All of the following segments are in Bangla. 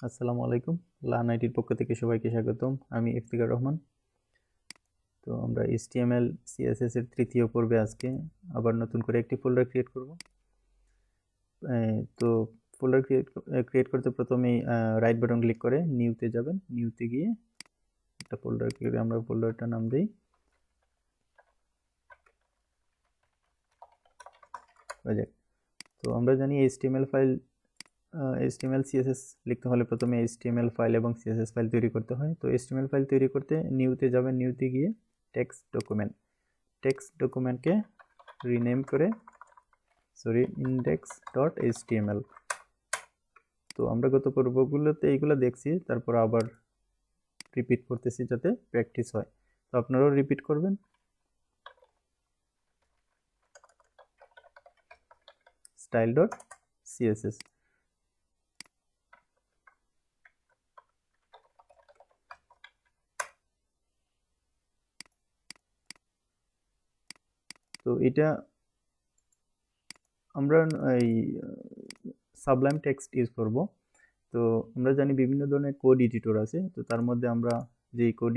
আসসালামু আলাইকুম। লার্ন আইটির পক্ষ থেকে সবাইকে স্বাগতম। আমি ইফতিকার রহমান। তো আমরা HTML CSS এর তৃতীয় পর্বে আজকে আবার নতুন করে একটি ফোল্ডার ক্রিয়েট করব। তো ফোল্ডার ক্রিয়েট করতে প্রথমেই রাইট বাটন ক্লিক করে নিউতে যাবেন। নিউতে গিয়ে একটা ফোল্ডার ক্রিয়েট, আমরা ফোল্ডারটার নাম দিই প্রজেক্ট। তো আমরা জানি HTML CSS লিখতে হলে প্রথমে HTML ফাইল এবং CSS ফাইল তৈরি করতে হয়। তো HTML ফাইল তৈরি করতে নিউতে যাবেন, নিউতে গিয়ে টেক্সট ডকুমেন্টকে রিনেম করে index.html। তো আমরা গত পর্বগুলোতে এইগুলো দেখছি, তারপর আবার রিপিট করতেছি যাতে প্র্যাকটিস হয়। তো আপনারাও রিপিট করবেন। style.css। তো এটা আমরা এই সাবলাইম টেক্সট ইউজ করব। তো আমরা জানি বিভিন্ন ধরনের কোড এডিটর আছে, তো তার মধ্যে আমরা যে কোড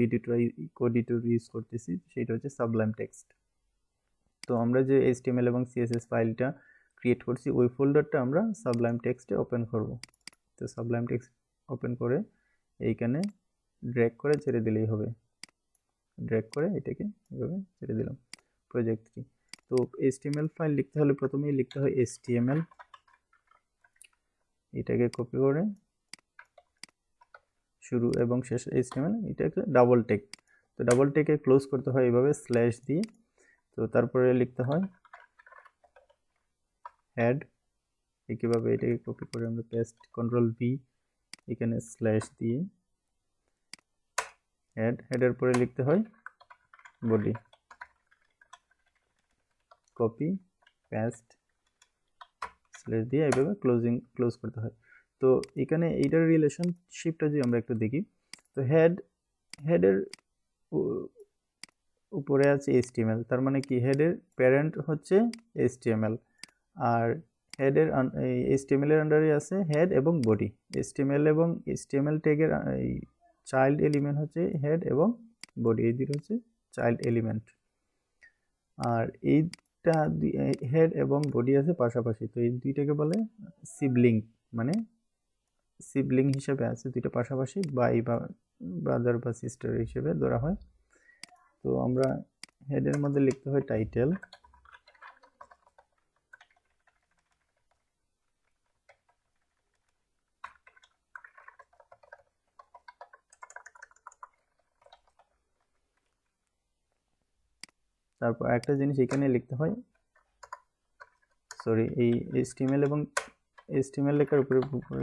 এডিটর ইউজ করতেছি সেটা হচ্ছে সাবলাইম টেক্সট। তো আমরা যে HTML এবং CSS ফাইলটা ক্রিয়েট করছি ওই ফোল্ডারটা আমরা সাবলাইম টেক্সটে ওপেন করব। তো সাবলাইম টেক্সট ওপেন করে এইখানে ড্র্যাগ করে ছেড়ে দিলেই হবে। ড্র্যাগ করে এটাকে এভাবে ছেড়ে দিলাম প্রজেক্ট 3। তো HTML ফাইল লিখতে হলে প্রথমেই লিখতে হয় HTML। এটাকে কপি করে শুরু এবং শেষ HTML, এটাকে ডাবল টেক। তো ডাবল টেকে ক্লোজ করতে হয় এইভাবে স্ল্যাশ দিয়ে। তো তারপরে লিখতে হয় হেড। একইভাবে এটাকে কপি করে আমরা পেস্ট, কন্ট্রোল-V, এখানে স্ল্যাশ দিয়ে হেডের পরে লিখতে হয় বডি, কপি পেস্ট স্ল্যাশ দিয়ে এইভাবে ক্লোজ করতে হয়। তো এখানে এইটার রিলেশনশিপটা যদি আমরা একটু দেখি, তো হেডের উপরে আছে HTML, তার মানে কি হেডের প্যারেন্ট হচ্ছে HTML, আর হেডের HTML এর আন্ডারে আছে হেড এবং বডি। HTML ট্যাগের এই চাইল্ড এলিমেন্ট হচ্ছে হেড এবং বডি, এই দুটো হচ্ছে চাইল্ড এলিমেন্ট। আর এইটা হেড এবং বডি আছে পাশাপাশি, তো এই দুইটাকে বলে সিবলিং, মানে সিবলিং হিসেবে আছে দুইটা পাশাপাশি, বা ব্রাদার বা সিস্টার হিসেবে ধরা হয়। তো আমরা হেডের মধ্যে লিখতে হয় টাইটেল, তারপর একটা জিনিস এখানে লিখতে হয়, এই HTML এবং HTML লেখার উপরে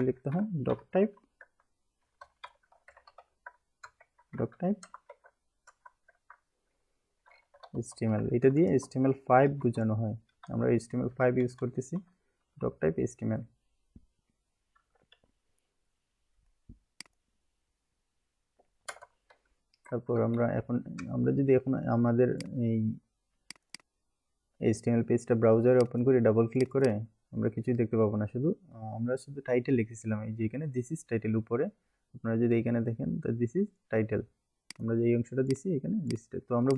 লিখতে হয় ডক টাইপ HTML। এটা দিয়ে HTML5 বোঝানো হয়। আমরা HTML5 ইউজ করতেছি, ডক টাইপ HTML। তারপর আমরা যদি এখন আমাদের এই HTML পেজটা ব্রাউজারে ওপেন করে ডাবল ক্লিক করে আমরা কিছুই দেখতে পাবো না, আমরা শুধু টাইটেল লিখেছিলাম। এই যে এখানে দিস ইজ টাইটেল উপরে, আপনারা যদি এখানে দেখেন তো দিস ইজ টাইটেল, আমরা যে এই অংশটা দিছি এখানে দিস। তো আমরা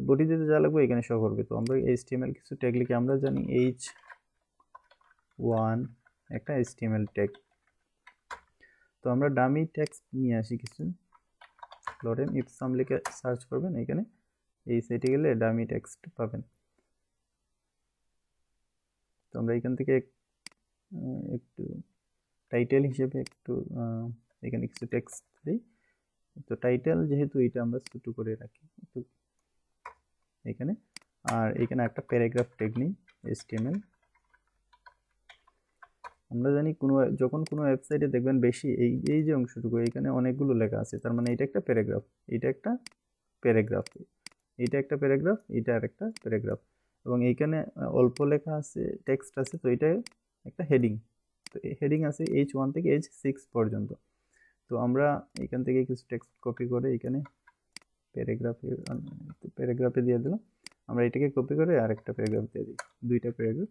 বডিতে যা লাগবে এখানে শো করবে। তো আমরা HTML কিছু ট্যাগ লিখে, আমরা জানি h1 একটা HTML ট্যাগ। তো আমরা ডামি টেক্সট নিয়ে আসি কিছু, লরেন ইপসাম লিখে সার্চ করবেন, এখানে এই সাইটে গেলে ডামি টেক্সট পাবেন। তো আমরা এখান থেকে একটু টাইটেল হিসেবে এখানে কিছু টেক্সট দিই। তো টাইটেল যেহেতু এটা আমরা ছোট করে রাখি এখানে, আর এখানে একটা প্যারাগ্রাফ ট্যাগ নিই HTML। আমরা জানি যখন কোনো ওয়েবসাইটে দেখবেন বেশি এই যে অংশটুকু এখানে অনেকগুলো লেখা আছে, তার মানে এটা একটা প্যারাগ্রাফ, এটা একটা প্যারাগ্রাফ, এটা একটা প্যারাগ্রাফ, এটা আর একটা প্যারাগ্রাফ, এবং এইখানে অল্প লেখা আছে, টেক্সট আছে, তো এটা একটা হেডিং। তো হেডিং আছে H1 থেকে H6 পর্যন্ত। তো আমরা এখান থেকে কিছু টেক্সট কপি করে এখানে প্যারাগ্রাফে দিয়ে দিলাম। আমরা এটাকে কপি করে আরেকটা প্যারাগ্রাফ দিয়ে দিই, দুইটা প্যারাগ্রাফ।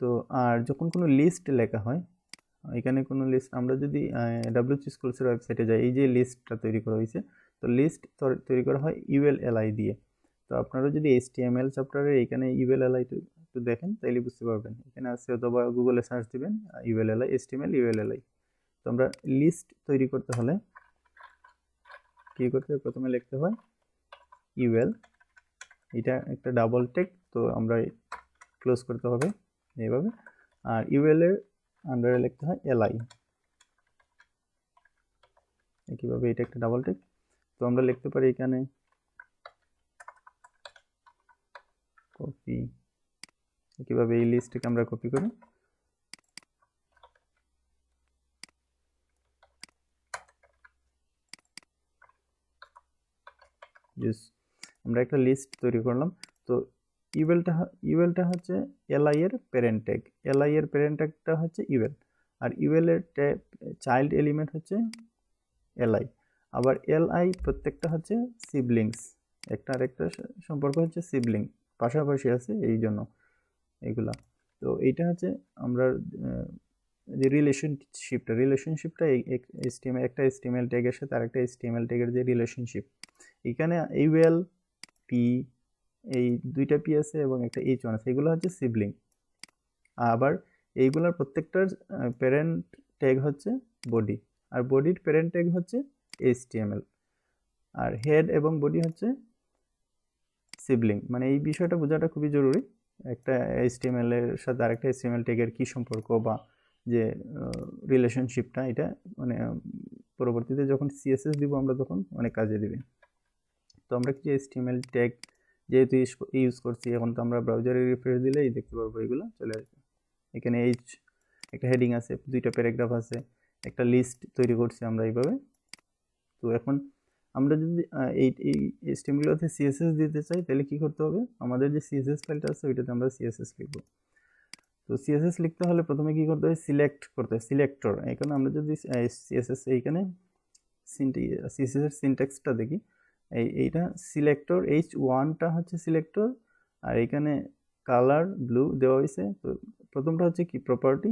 তো আর যখন কোনো লিস্ট লেখা হয়, এখানে কোনো লিস্ট আমরা যদি WC স্কুলসের ওয়েবসাইটে যাই, এই যে লিস্টটা তৈরি করা হয়েছে, তো লিস্ট তৈরি করা হয় ULLI দিয়ে। তো আপনারা যদি HTML চ্যাপ্টারে এখানে ULLI একটু দেখেন তাইলে বুঝতে পারবেন। এখানে আছে, অথবা গুগলে সার্চ দিবেন ULLI, HTML ULLI। তো আমরা লিস্ট তৈরি করতে হলে কি করতে হবে, প্রথমে লিখতে হয় UL, এটা একটা ডাবল টেক, তো আমরা ক্লোজ করতে হবে এইভাবে। আর UL এর আন্ডারে লিখতে হয় LI, একইভাবে এটা একটা ডাবল টেক। তো আমরা লিখতে পারি এখানে কপি, একইভাবে এই লিস্টটাকে আমরা কপি করি, আমরা একটা লিস্ট তৈরি করলাম। তো ইউএলটা হচ্ছে LI এর প্যারেন্ট ট্যাগ, LI এর প্যারেন্ট ট্যাগটা হচ্ছে UL, আর UL এর চাইল্ড এলিমেন্ট হচ্ছে LI। আবার LI প্রত্যেকটা হচ্ছে সিবলিংস, একটা আরেকটা সম্পর্ক হচ্ছে সিবলিং, পাশাপাশি আছে এই জন্য এগুলা। তো এইটা হচ্ছে আমরা যে রিলেশনশিপটা একটা HTML ট্যাগের সাথে আরেকটা HTML ট্যাগের যে রিলেশনশিপ, এখানে UL P, এই দুইটা P আছে এবং একটা H1 আছে, এগুলো হচ্ছে সিবলিং। আবার এইগুলোর প্রত্যেকটার প্যারেন্ট ট্যাগ হচ্ছে বডি, আর বডির প্যারেন্ট ট্যাগ হচ্ছে HTML, আর হেড এবং বডি হচ্ছে সিবলিং। মানে এই বিষয়টা বোঝাটা খুবই জরুরি, একটা HTML এর সাথে আরেকটা HTML ট্যাগের কি সম্পর্ক বা যে রিলেশনশিপটা, এটা মানে পরবর্তীতে যখন CSS দিব আমরা তখন অনেক কাজে দিবে। তো আমরা কি HTML ট্যাগ যেহেতু ইউজ করছি, এখন তো আমরা ব্রাউজারে রিফ্রেশ দিলেই দেখতে পারবো এগুলো চলে আসবে। এখানে একটা হেডিং আছে, দুইটা প্যারাগ্রাফ আছে, একটা লিস্ট তৈরি করছি আমরা এইভাবে। তো এখন আমরা যদি এই HTML-গুলোতে CSS দিতে চাই, তাহলে কি করতে হবে, আমাদের যে CSS ফাইলটা আছে ওইটাতে আমরা CSS লিখব। তো CSS লিখতে হলে প্রথমে কি করতে হয়, সিলেক্ট করতে হয়, সিলেক্টর। এখানে আমরা যদি CSS এইখানে CSS এর সিনট্যাক্সটা দেখি, এইটা সিলেক্টর, H1টা হচ্ছে সিলেক্টর, আর এখানে কালার ব্লু দেওয়া হয়েছে। তো প্রথমটা হচ্ছে কি, প্রপার্টি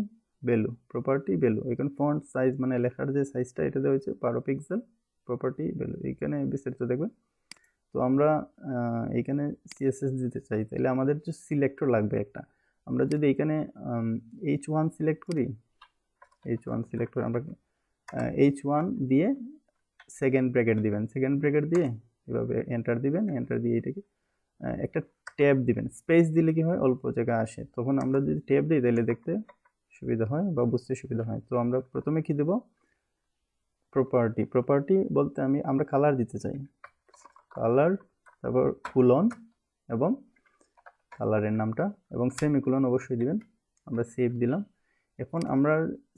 ভ্যালু, এখানে ফন্ট সাইজ মানে লেখার যে সাইজটা এটা দেওয়া হয়েছে 12 পিক্সেল, প্রপার্টি ভ্যালু এইখানে বিস্তারিত দেখবেন। তো আমরা এইখানে CSS দিতে চাই, তাহলে আমাদের যে সিলেক্টর লাগবে একটা। আমরা যদি এখানে H1 সিলেক্ট করি, আমরা H1 দিয়ে সেকেন্ড ব্র্যাকেট দিবেন, দিয়ে এভাবে এন্টার দিবেন, এন্টার দিয়ে এটাকে একটা ট্যাব দিবেন। স্পেস দিলে কি হয়, অল্প জায়গা আসে, তখন আমরা যদি ট্যাব দিই তাহলে দেখতে সুবিধা হয় বা বুঝতে সুবিধা হয়। তো আমরা প্রথমে কি দেব, প্রপার্টি বলতে আমরা কালার দিতে চাই, কালার, তারপর কুলন এবং কালারের নামটা এবং সেমিকুলন অবশ্যই দিবেন। আমরা সেভ দিলাম। এখন আমরা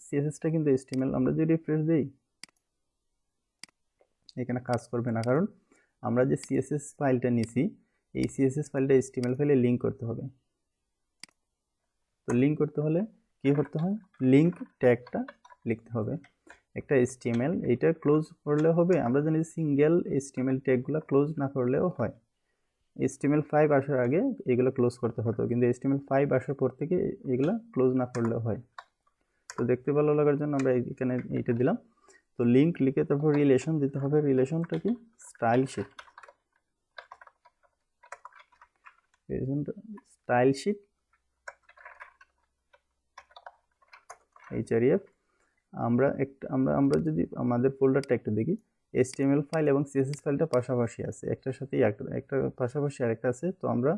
CSSটা কিন্তু HTML, আমরা যদি রিফ্রেশ দিই এখানে কাজ করবে না, কারণ আমরা যে CSS ফাইলটা নিছি এই CSS ফাইলটা HTML ফাইলে লিঙ্ক করতে হবে। তো লিঙ্ক করতে হলে কি করতে হয়, লিঙ্ক ট্যাগটা লিখতে হবে একটা HTML, এইটা ক্লোজ করলে হবে। আমরা জানি সিঙ্গেল HTML ট্যাগগুলো ক্লোজ না করলেও হয়, HTML5 আসার আগে এগুলো ক্লোজ করতে হতো, কিন্তু HTML5 আসার পর থেকে এগুলো ক্লোজ না করলেও হয়। তো দেখতে ভালো লাগার জন্য আমরা এখানে এইটা দিলাম। তো লিঙ্ক লিখে তারপর রিলেশন দিতে হবে, রিলেশনটা কি, স্টাইল শিট HREF। আমরা যদি আমাদের ফোল্ডারটা একটু দেখি, HTML ফাইল এবং CSS ফাইলটা পাশাপাশি আছে, একটার সাথে একটা পাশাপাশি আরেকটা আছে। তো আমরা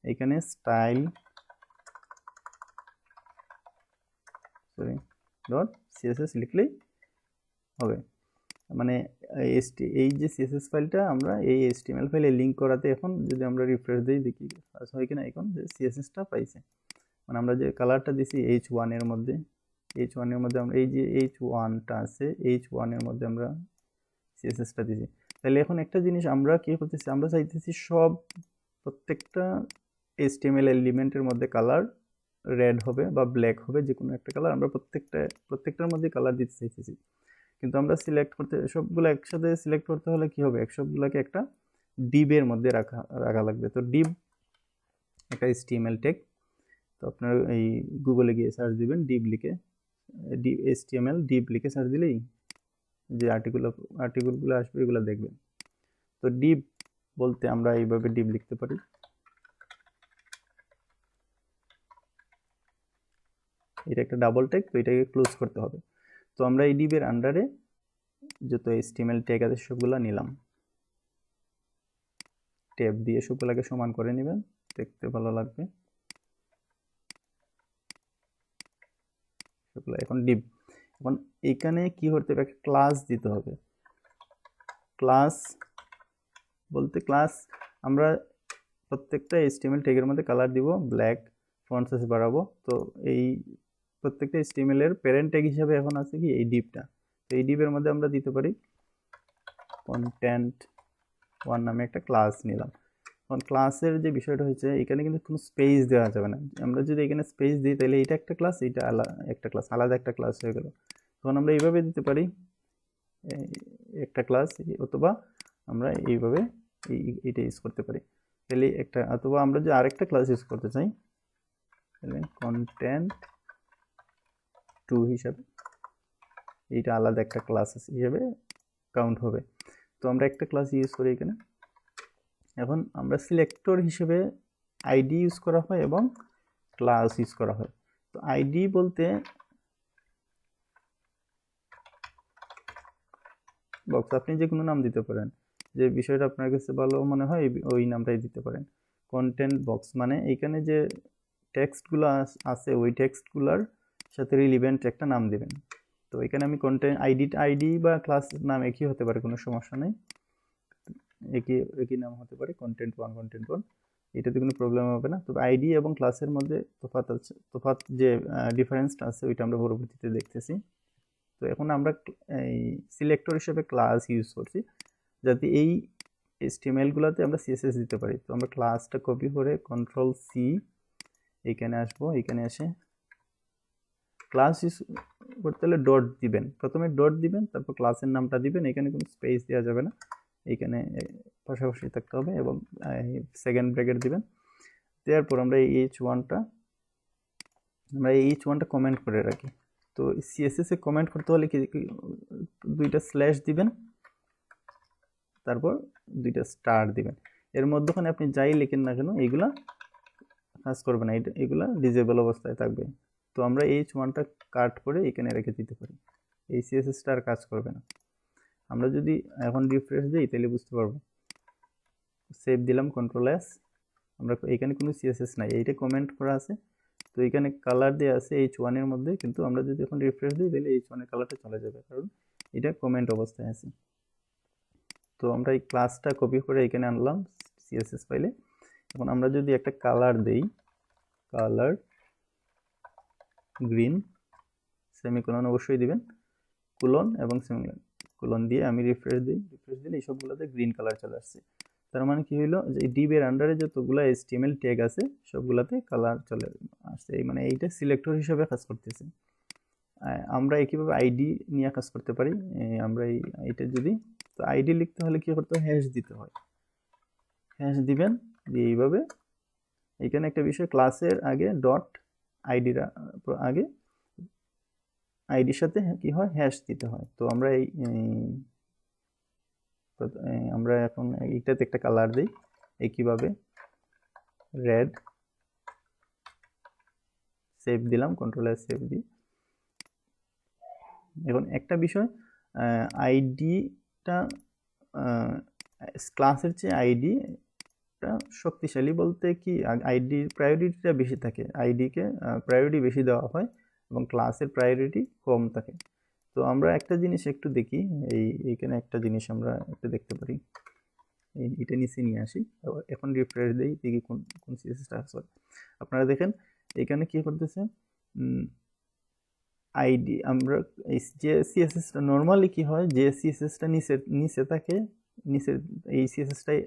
এখানে style.css লিখলেই হবে। মানে এই যে CSS ফাইলটা আমরা এই HTML ফাইলে লিঙ্ক করাতে, এখন যদি আমরা রিফ্রেশ দিই দেখি হয় কিনা, এখন যে CSSটা পাইছে, মানে আমরা যে কালারটা দিছি H1 এর মধ্যে, আমরা এই যে H1টা আছে, H1 এর মধ্যে আমরা CSSটা দিছি। তাহলে এখন একটা জিনিস আমরা কি করতেছি, আমরা চাইতেছি প্রত্যেকটা HTML এলিমেন্টের মধ্যে কালার রেড হবে বা ব্ল্যাক হবে, যে কোনো একটা কালার আমরা প্রত্যেকটার মধ্যে কালার দিতে চাইতেছি। কিন্তু আমরা সবগুলো একসাথে সিলেক্ট করতে হলে কি হবে, সবগুলোকে একটা ডিবের মধ্যে রাখা লাগবে। তো ডিব একটা HTML ট্যাগ, তো আপনারা এই গুগলে গিয়ে সার্চ দিবেন ডিব লিখে, HTML ডিভ লিখে সার্চ দিলেই যে আর্টিকেলগুলো আসবে এগুলো দেখবেন। তো ডিভ বলতে আমরা এইভাবে ডিভ লিখতে পারি, এটা একটা ডাবল ট্যাগ, তো এটাকে ক্লোজ করতে হবে। তো আমরা এই ডিভের আন্ডারে যত HTML ট্যাগ আছে সবগুলো নিলাম, ট্যাব দিয়ে সবগুলোকে সমান করে নেবেন, দেখতে ভালো লাগবে সবগুলো। এখন ডিভ, এখন এখানে কি করতে হবে, একটা ক্লাস দিতে হবে। ক্লাস বলতে ক্লাস আমরা প্রত্যেকটা HTML ট্যাগের মধ্যে কালার দিব, ব্ল্যাক, ফন্ট সাইজ বাড়াবো। তো এই প্রত্যেকটা HTML এর প্যারেন্ট ট্যাগ হিসেবে এখন আছে কি এই ডিভটা। তো এই ডিভের মধ্যে আমরা দিতে পারি content1 নামে একটা ক্লাস নিলাম। এখন ক্লাসের যে বিষয়টা হচ্ছে এখানে কিন্তু কোনো স্পেস দেওয়া যাবে না। আমরা যদি এখানে স্পেস দিই তাহলে এটা একটা ক্লাস, এটা একটা ক্লাস, আলাদা একটা ক্লাস হয়ে গেল। তখন আমরা এইভাবে দিতে পারি একটা ক্লাস, অথবা আমরা এইভাবে এটা ইউজ করতে পারি। তাহলে একটা, অথবা আমরা যদি আরেকটা ক্লাস ইউজ করতে চাই তাহলে content2 হিসাবে এইটা আলাদা একটা ক্লাস হিসেবে কাউন্ট হবে। তো আমরা একটা ক্লাস ইউজ করি এখানে। এখন আমরা সিলেক্টর হিসেবে আইডি ইউজ করা হয় এবং ক্লাস ইউজ করা হয়। তো আইডি বলতে বক্স আপনি যে কোনো নাম দিতে পারেন, যে বিষয়টা আপনার কাছে ভালো মনে হয় ওই নামটাই দিতে পারেন। কন্টেন্ট বক্স মানে এইখানে যে টেক্সটগুলো আছে ওই টেক্সটগুলোর সাথে রিলেভেন্ট একটা নাম দিবেন। তো এখানে আমি কন্টেন্ট আইডি বা ক্লাস নাম একই হতে পারে, কোনো সমস্যা নেই, একই নাম হতে পারে, content1 এটাতে কোনো প্রবলেম হবে না। তবে আইডি এবং ক্লাসের মধ্যে তফাৎ যে ডিফারেন্সটা আছে ওইটা আমরা পরবর্তীতে দেখতেছি। তো এখন আমরা এই সিলেক্টর হিসেবে ক্লাস ইউজ করছি যাতে এই HTML গুলাতে আমরা CSS দিতে পারি। তো আমরা ক্লাসটা কপি করে Ctrl+C এখানে আসবো, এখানে এসে ক্লাস ইউজ করতে হলে ডট দিবেন, প্রথমে ডট দিবেন, তারপর ক্লাসের নামটা দিবেন, এখানে কোনো স্পেস দেওয়া যাবে না, এখানে পাশাপাশি থাকতে হবে, এবং সেকেন্ড ব্র্যাকেট দিবেন। দেওয়ার পর আমরা এই H1টা কমেন্ট করে রাখি। তো CSS এ কমেন্ট করতে হলে কি দুইটা স্ল্যাশ দিবেন, তারপর দুইটা স্টার দিবেন। এর মধ্যখানে আপনি যাই লিখেন না কেন এইগুলা কাজ করবে না, এগুলা ডিজেবল অবস্থায় থাকবে। তো আমরা H1টা কাট করে এখানে রেখে দিতে পারি, এই CSSটা আর কাজ করবে না। আমরা যদি এখন রিফ্রেশ দিই তাহলে বুঝতে পারবো। সেভ দিলাম, Ctrl+S, আমরা এখানে কোনো CSS নাই, এইটা কমেন্ট করা আছে। তো এখানে কালার দেওয়া আছে H1 এর মধ্যে, কিন্তু আমরা যদি এখন রিফ্রেশ দিই তাহলে H1 এর কালারটা চলে যাবে, কারণ এটা কমেন্ট অবস্থায় আছে। তো আমরা এই ক্লাসটা কপি করে এখানে আনলাম CSS ফাইলে। এখন আমরা যদি একটা কালার দেই, কালার গ্রিন, সেমিকোলন অবশ্যই দিবেন, কোলন এবং সেমিকোলন দিয়ে আমি রিফ্রেশ দিই, রিফ্রেশ দিলে এই সবগুলোতে গ্রিন কালার চলে আসছে। তার মানে কি হইলো, যে ডিভের আন্ডারে যতগুলো HTML ট্যাগ আছে সবগুলাতে কালার চলে আসছে, মানে এইটা সিলেক্টর হিসেবে কাজ করতেছে। আমরা একইভাবে আইডি নিয়ে কাজ করতে পারি। আমরা এইটা যদি, তো আইডি লিখতে হলে কি করতে হয়, হ্যাশ দিতে হয়, হ্যাশ দিবেন, দিয়ে এইভাবে এখানে একটা বিষয়, ক্লাসের আগে ডট আইডির আগে আইডির সাথে কি হয়, হ্যাশ দিতে হয়। তো আমরা আমরা এখন এইটাতে একটা কালার দিই, একইভাবে রেড, সেভ দিলাম, Ctrl+S সেভ দিই। এখন একটা বিষয়, আইডিটা ক্লাসের চেয়ে আইডিটা শক্তিশালী বলতে কি, আইডির প্রায়োরিটিটা বেশি থাকে, আইডিকে প্রায়োরিটি বেশি দেওয়া হয় এবং ক্লাসের প্রায়োরিটি কম থাকে। তো আমরা একটা জিনিস একটু দেখি, এইখানে একটা জিনিস আমরা একটু দেখতে পারি, এটা নিচে নিয়ে আসি, এখন রিফ্রেশ দিই, দেখি কোন CSSটা আসে। আপনারা দেখেন এখানে কি করতেছে, আইডি আমরা যে CSSটা নর্মালি কি হয়, যে CSSটা নিচে থাকে, নিচে এই CSSটাই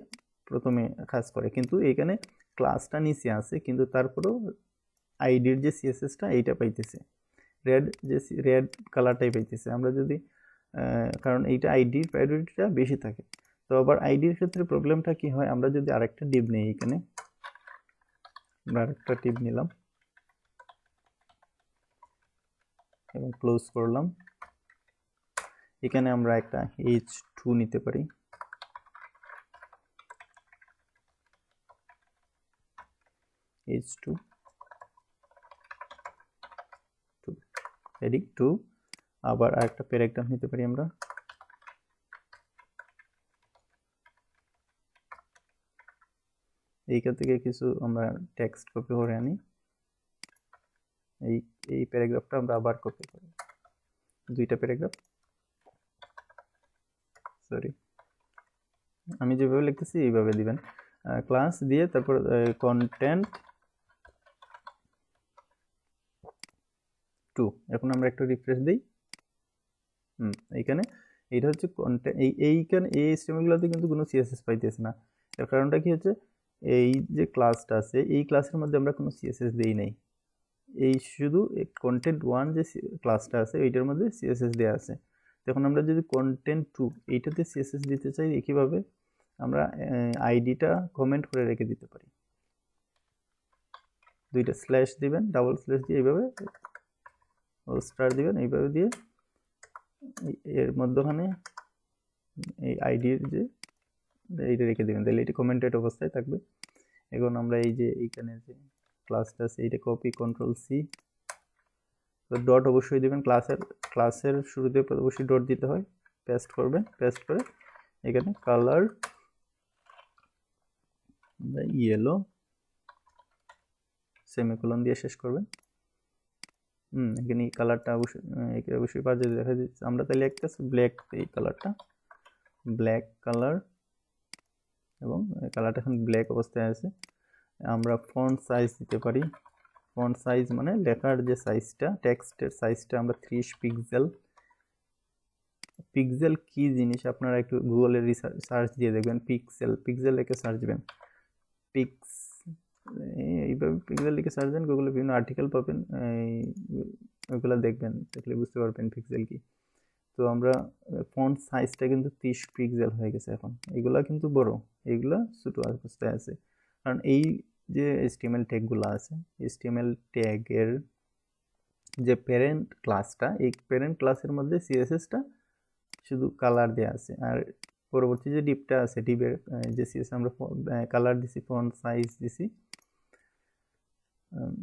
প্রথমে কাজ করে, কিন্তু এখানে ক্লাসটা নিচে আছে, কিন্তু তারপরেও আইডির যে CSSটা এইটা পাইতেছে, রেড কালারটাই পাইতেছে। আমরা যদি কারণ এইটা আইডির প্রায়োরিটিটা বেশি থাকে। তো আবার আইডির ক্ষেত্রে প্রবলেমটা কি হয়, আমরা যদি আরেকটা ডিভ নেই, এখানে আমরা আরেকটা ডিভ নিলাম, এবং ক্লোজ করলাম। এখানে আমরা একটা h2 নিতে পারি, h2 হেডিং 2। আবার আরেকটা প্যারাগ্রাফ নিতে পারি আমরা, এইখান থেকে কিছু আমরা টেক্সট কপি করে আনি, এই প্যারাগ্রাফটা আমরা আবার কপি করি, দুইটা প্যারাগ্রাফ, সরি আমি যেভাবে লিখতেছি এইভাবে দিবেন, ক্লাস দিয়ে তারপর কন্টেন্ট 2। এখন আমরা একটু রিফ্রেশ দিই। এইখানে এইটা হচ্ছে কন্টেন্ট, এইখানে এই স্টেমগুলোতে কিন্তু কোনো সিএসএস পাইতেছে না। এর কারণটা কি হচ্ছে, এই যে ক্লাসটা আছে এই ক্লাসের মধ্যে আমরা কোনো সিএসএস দেই নাই, এই শুধু কন্টেন্ট 1 যে ক্লাসটা আছে এইটার মধ্যে সিএসএস দেওয়া আছে। তখন আমরা যদি কন্টেন্ট 2 এইটাতে সিএসএস দিতে চাই, একইভাবে আমরা আইডিটা কমেন্ট করে রেখে দিতে পারি, দুইটা স্ল্যাশ দিবেন, ডাবল স্ল্যাশ দিয়ে এইভাবে স্টার দিবেন, এইভাবে দিয়ে এর মধ্যখানে এই আইডির যে এইটা রেখে দেবেন, তাহলে এটি কমেন্টেড অবস্থায় থাকবে। এখন আমরা এই যে এইখানে যে ক্লাসটা আছে এইটা কপি, কন্ট্রোল সি, ডট অবশ্যই দিবেন, ক্লাসের শুরুতে অবশ্যই ডট দিতে হয়, পেস্ট করবেন, পেস্ট করে এখানে কালার ইয়েলো সেমিকোলন দিয়ে শেষ করবেন। এখানে কালারটা অবশ্যই বাজে দেখা যাচ্ছে, আমরা তাহলে একটা ব্ল্যাক, এই কালারটা ব্ল্যাক কালার, এবং কালারটা এখন ব্ল্যাক অবস্থায় আছে। আমরা ফন্ট সাইজ দিতে পারি, ফন্ট সাইজ মানে লেখার যে সাইজটা, টেক্সটের সাইজটা আমরা 30 পিক্সেল। পিক্সেল কি জিনিস আপনারা একটু গুগলে সার্চ দিয়ে দেখবেন, পিক্সেল লিখে সার্চ দিবেন, এইভাবে পিক্সেল লিখে সার্চ দেন, গুগলে বিভিন্ন আর্টিকেল পাবেন, ওইগুলো দেখবেন, দেখলে বুঝতে পারবেন পিক্সেল কি। তো আমরা ফন্ট সাইজটা কিন্তু 30 পিক্সেল হয়ে গেছে এখন, এগুলা কিন্তু বড়, এইগুলা ছোট অবস্থায় আছে, কারণ এই যে HTML ট্যাগগুলো আছে, HTML ট্যাগের যে প্যারেন্ট ক্লাসটা, এই প্যারেন্ট ক্লাসের মধ্যে সিএসএসটা শুধু কালার দেওয়া আছে, আর পরবর্তী যে ডিপটা আছে, ডিপের যে সিএসএস আমরা কালার দিছি, ফন্ট সাইজ দিছি,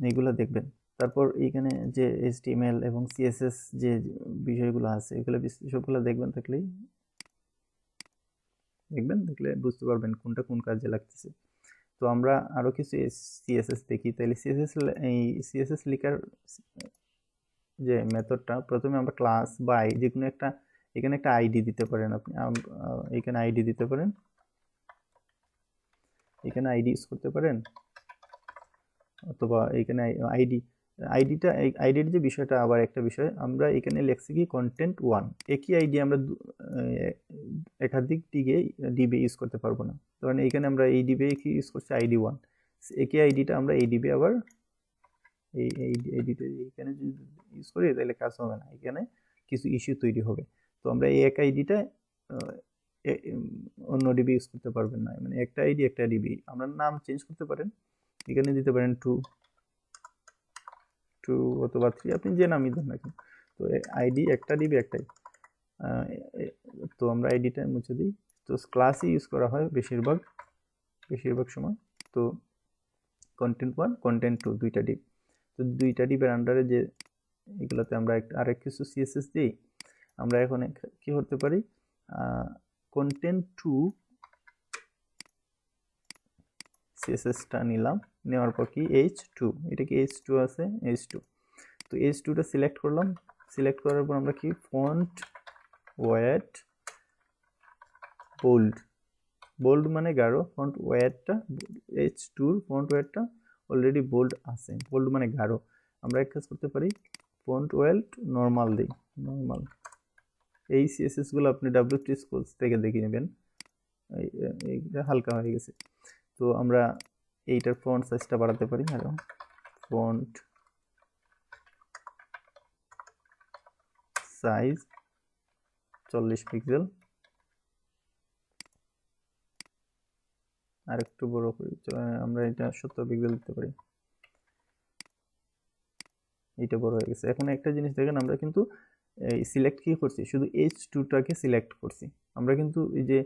এইগুলো দেখবেন। তারপর এইখানে যে HTML এবং CSS যে বিষয়গুলো আছে এগুলো সবগুলো দেখবেন, দেখলে বুঝতে পারবেন কোনটা কোন কাজে লাগতেছে। তো আমরা আরো কিছু CSS দেখি, তাহলে CSS লেখার যে মেথডটা, প্রথমে আমরা ক্লাস বা যে কোনো একটা, এখানে একটা আইডি দিতে পারেন আপনি, এখানে আইডি দিতে পারেন, এখানে আইডি ইউজ করতে পারেন, অথবা এখানে আইডির যে বিষয়টা আবার একটা বিষয়, আমরা এখানে লিখছি কি কন্টেন্ট 1, একই আইডি আমরা একাধিক ডিবে ইউজ করতে পারবো না, কারণ এখানে আমরা এই ডিবে কি ইউজ করছি আইডি 1, একই আইডিটা আমরা এই ডিবে আবার এই আইডিটা এখানে যদি ইউজ করি তাহলে কাজ হবে না, এখানে কিছু ইস্যু তৈরি হবে। তো আমরা এই এক আইডিটা অন্য ডিবি ইউজ করতে পারবেন না, মানে একটা আইডি একটা ডিবি, আমরা নাম চেঞ্জ করতে পারেন, এখানে দিতে পারেন 2 অথবা 3, আপনি যে নামই দেন না কেন। তো আইডি একটা ডিবি একটাই, তো আমরা আইডিটা মুছে দিই। তো ক্লাসই ইউজ করা হয় বেশিরভাগ সময়। তো কন্টেন্ট 1 কন্টেন্ট 2 দুইটা ডিব, তো দুইটা ডিবের আন্ডারে যে এগুলোতে আমরা আরেক কিছু সিএসএস দিই, আমরা এখন কি করতে পারি, কন্টেন্ট 2 সিএসএসটা নিলাম, নেওয়ার পর কি H2, এটা কি H2 আছে, H2, তো H2টা সিলেক্ট করলাম, সিলেক্ট করার পর আমরা কি ফন্ট ওয়েট বোল্ড মানে গাঢ়, ফন্ট ওয়েটটা H2 ফন্ট ওয়েটটা অলরেডি বোল্ড আছে, বোল্ড মানে গাঢ়, আমরা এক কাজ করতে পারি, ফন্ট ওয়েট নর্মাল দিই, নর্মাল। এই সিএসএস গুলো আপনি WT স্কুলস থেকে দেখে নেবেন, এইটা হালকা হয়ে গেছে। তো আমরা এইটার ফন্ট সাইজটা বাড়াতে পারি, আরো ফন্ট সাইজ 40 পিক্সেল, আর একটু বড় করি, আমরা এটা 70 পিক্সেল দিতে পারি। এইটা বড় হয়ে গেছে। এখন একটা জিনিস দেখেন, আমরা কিন্তু সিলেক্ট কি করছি, শুধু H2টাকে সিলেক্ট করছি। আমরা কিন্তু এই যে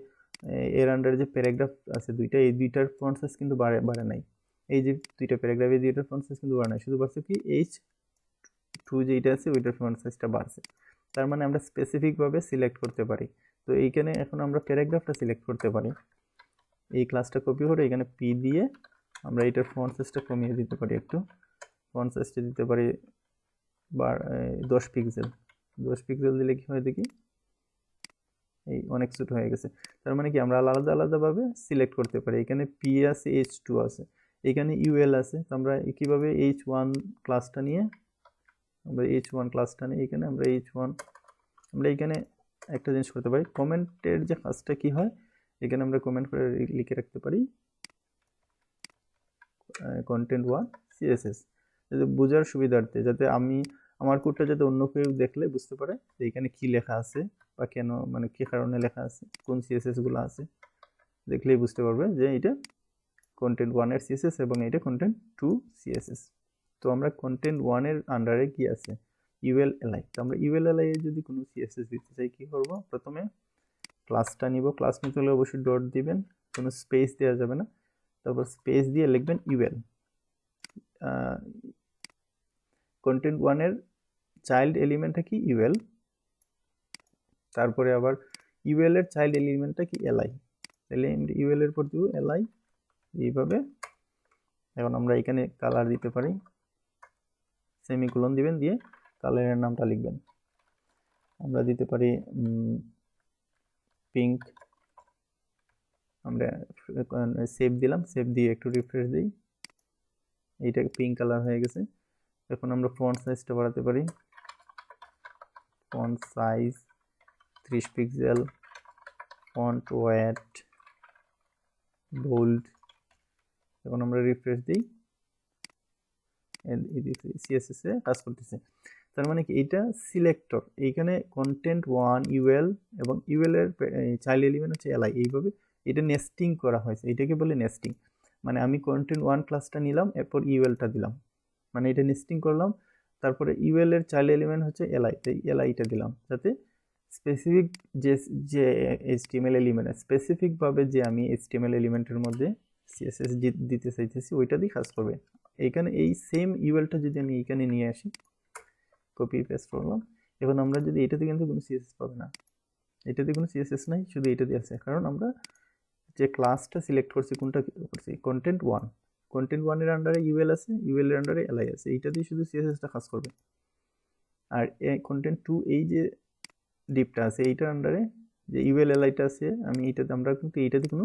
এর আন্ডারে যে প্যারাগ্রাফ আছে দুইটা, এই দুইটার ফন্ট সাইজ কিন্তু বাড়ে নাই। এই যে দুইটা প্যারাগ্রাফ, এই দুইটার ফন্ট সাইজ কিন্তু বাড়ে নাই, শুধু বাড়ছে কি H2 যেটা আছে ওইটার ফন্ট সাইজটা বাড়ছে। তার মানে আমরা স্পেসিফিকভাবে সিলেক্ট করতে পারি। তো এইখানে এখন আমরা প্যারাগ্রাফটা সিলেক্ট করতে পারি। এই ক্লাসটা কপি করে এখানে পি দিয়ে আমরা এটার ফন্ট সাইজটা কমিয়ে দিতে পারি, একটু ফন্ট সাইজটা দিতে পারি 10 পিক্সেল। 10 পিক্সেল দিলে কি হয় দেখি, এই অনেক ছোট হয়ে গেছে। তার মানে কি আমরা আলাদা আলাদাভাবে সিলেক্ট করতে পারি। এখানে পি আছে, H2 আছে, এখানে UL আছে। তো আমরা কিভাবে H1 ক্লাসটা নিয়ে এখানে আমরা এখানে একটা জিনিস করতে পারি, কমেন্টের যে কাজটা কি হয়, এখানে আমরা কমেন্ট করে লিখে রাখতে পারি content1 CSS, যাতে বোঝার সুবিধার্থে, যাতে আমার কোডটা যাতে অন্য কেউ দেখলে বুঝতে পারে যে এখানে কি লেখা আছে বা কেন, মানে কি কারণে লেখা আছে, কোন CSS গুলো আছে, দেখলেই বুঝতে পারবে যে এটা content1 এর CSS এবং এটা content2 CSS। তো আমরা content1 এর আন্ডারে কি আছে, UL-li। তো আমরা UL-li এ যদি কোনো CSS দিতে চাই কি করব, প্রথমে ক্লাসটা নিব, ক্লাস নিতে হলে অবশ্যই ডট দিবেন, কোনো স্পেস দেওয়া যাবে না। তারপর স্পেস দিয়ে লিখবেন UL। content1 এর চাইল্ড এলিমেন্টটা কি UL, তারপরে আবার UL এর চাইল্ড এলিমেন্টটা কি li, তাহলে আমরা UL এর পর দিব li, এইভাবে। এখন আমরা এখানে কালার দিতে পারি, সেমিকোলন দিবেন, দিয়ে কালারের নামটা লিখবেন। আমরা দিতে পারি পিঙ্ক। আমরা সেভ দিলাম, সেভ দিয়ে একটু রিফ্রেশ দিই, এইটা পিঙ্ক কালার হয়ে গেছে। এখন আমরা ফন্ট সাইজটা বাড়াতে পারি, font size 30 pixel, font weight bold. এখন আমরা রিফ্রেশ দিই, CSS এ কাজ করতেছে। তার মানে কি এটা সিলেক্টর, এইখানে content1 UL এবং UL এর চাইল্ড এলিমেন্ট হচ্ছে li, এইভাবে এটা নেস্টিং করা হয়েছে, এটাকে বলে নেস্টিং। মানে আমি content1 ক্লাসটা নিলাম, এরপর UL-টা দিলাম, মানে এটা নেস্টিং করলাম। তারপরে UL এর চাইল্ড এলিমেন্ট হচ্ছে li, তাই li-টা দিলাম, যাতে স্পেসিফিক যে HTML এলিমেন্ট, স্পেসিফিকভাবে যে আমি HTML এলিমেন্টের মধ্যে CSS দিতে চাইতেছি ওইটা দিয়ে কাজ করবে। এখানে এই সেম UL-টা যদি আমি এখানে নিয়ে আসি, কপি পেস্ট করলাম, এখন আমরা যদি এটাতে কিন্তু কোনো CSS পাবে না, এটাতে কোনো CSS নাই, শুধু এটাতে আছে, কারণ আমরা যে ক্লাসটা সিলেক্ট করছি কোনটা করছি, content1 এর আন্ডারে UL আছে, UL এর আন্ডারে li আছে, এইটা দিয়ে শুধু CSS-টা কাজ করবে। আর content2 এই যে ডিপটা আছে এইটার আন্ডারে যে UL-li-টা আছে, আমরা কিন্তু এইটাতে কোনো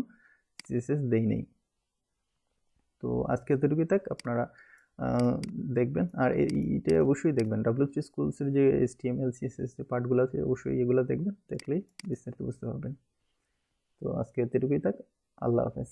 CSS দেই নাই। তো আজকে এতটুকুই থাক, আপনারা দেখবেন। আর এইটা অবশ্যই দেখবেন, WP স্কুলসের যে HTML CSS যে পার্টগুলো আছে অবশ্যই এগুলো দেখবেন, দেখলেই বিস্তারিত বুঝতে পারবেন। তো আজকে এতটুকুই থাক, আল্লাহ হাফেজ।